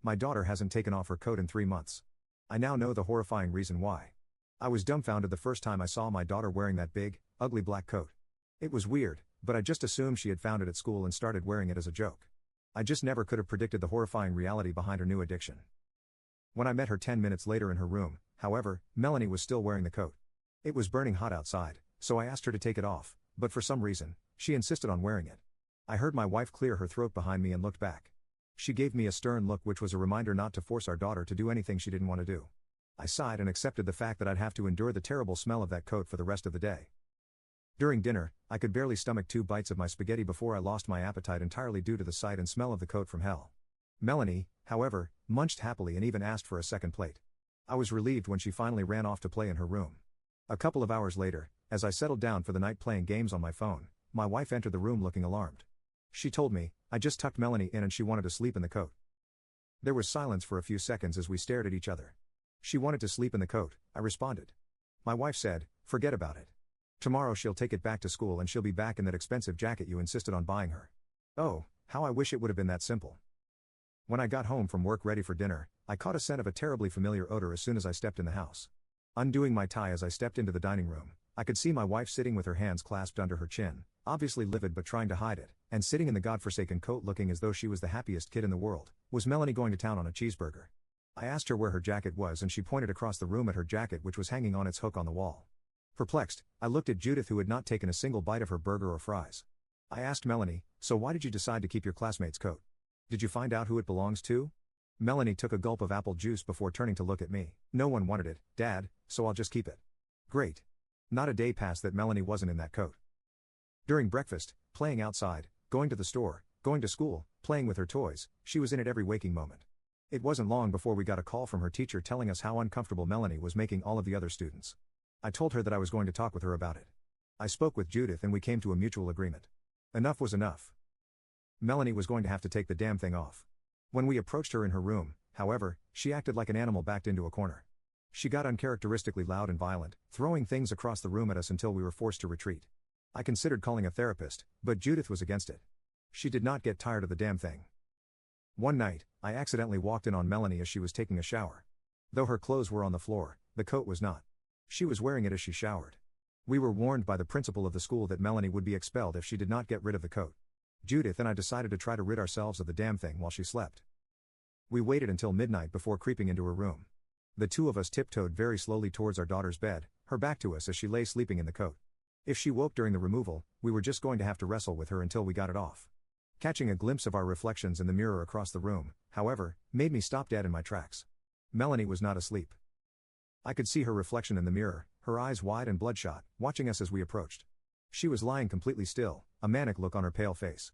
My daughter hasn't taken off her coat in 3 months. I now know the horrifying reason why. I was dumbfounded the first time I saw my daughter wearing that big, ugly black coat. It was weird, but I just assumed she had found it at school and started wearing it as a joke. I just never could have predicted the horrifying reality behind her new addiction. When I met her 10 minutes later in her room, however, Melanie was still wearing the coat. It was burning hot outside, so I asked her to take it off, but for some reason, she insisted on wearing it. I heard my wife clear her throat behind me and looked back. She gave me a stern look, which was a reminder not to force our daughter to do anything she didn't want to do. I sighed and accepted the fact that I'd have to endure the terrible smell of that coat for the rest of the day. During dinner, I could barely stomach 2 bites of my spaghetti before I lost my appetite entirely due to the sight and smell of the coat from hell. Melanie, however, munched happily and even asked for a second plate. I was relieved when she finally ran off to play in her room. A couple of hours later, as I settled down for the night playing games on my phone, my wife entered the room looking alarmed. She told me, I just tucked Melanie in and she wanted to sleep in the coat. There was silence for a few seconds as we stared at each other. She wanted to sleep in the coat, I responded. My wife said, forget about it. Tomorrow she'll take it back to school and she'll be back in that expensive jacket you insisted on buying her. Oh, how I wish it would have been that simple. When I got home from work ready for dinner, I caught a scent of a terribly familiar odor as soon as I stepped in the house. Undoing my tie as I stepped into the dining room, I could see my wife sitting with her hands clasped under her chin, obviously livid but trying to hide it, and sitting in the godforsaken coat looking as though she was the happiest kid in the world. Was Melanie going to town on a cheeseburger? I asked her where her jacket was and she pointed across the room at her jacket, which was hanging on its hook on the wall. Perplexed, I looked at Judith, who had not taken a single bite of her burger or fries. I asked Melanie, so why did you decide to keep your classmate's coat? Did you find out who it belongs to? Melanie took a gulp of apple juice before turning to look at me. No one wanted it, Dad, so I'll just keep it. Great. Not a day passed that Melanie wasn't in that coat. During breakfast, playing outside, going to the store, going to school, playing with her toys, she was in it every waking moment. It wasn't long before we got a call from her teacher telling us how uncomfortable Melanie was making all of the other students. I told her that I was going to talk with her about it. I spoke with Judith and we came to a mutual agreement. Enough was enough. Melanie was going to have to take the damn thing off. When we approached her in her room, however, she acted like an animal backed into a corner. She got uncharacteristically loud and violent, throwing things across the room at us until we were forced to retreat. I considered calling a therapist, but Judith was against it. She did not get tired of the damn thing. One night, I accidentally walked in on Melanie as she was taking a shower. Though her clothes were on the floor, the coat was not. She was wearing it as she showered. We were warned by the principal of the school that Melanie would be expelled if she did not get rid of the coat. Judith and I decided to try to rid ourselves of the damn thing while she slept. We waited until midnight before creeping into her room. The two of us tiptoed very slowly towards our daughter's bed, her back to us as she lay sleeping in the coat. If she woke during the removal, we were just going to have to wrestle with her until we got it off. Catching a glimpse of our reflections in the mirror across the room, however, made me stop dead in my tracks. Melanie was not asleep. I could see her reflection in the mirror, her eyes wide and bloodshot, watching us as we approached. She was lying completely still, a manic look on her pale face.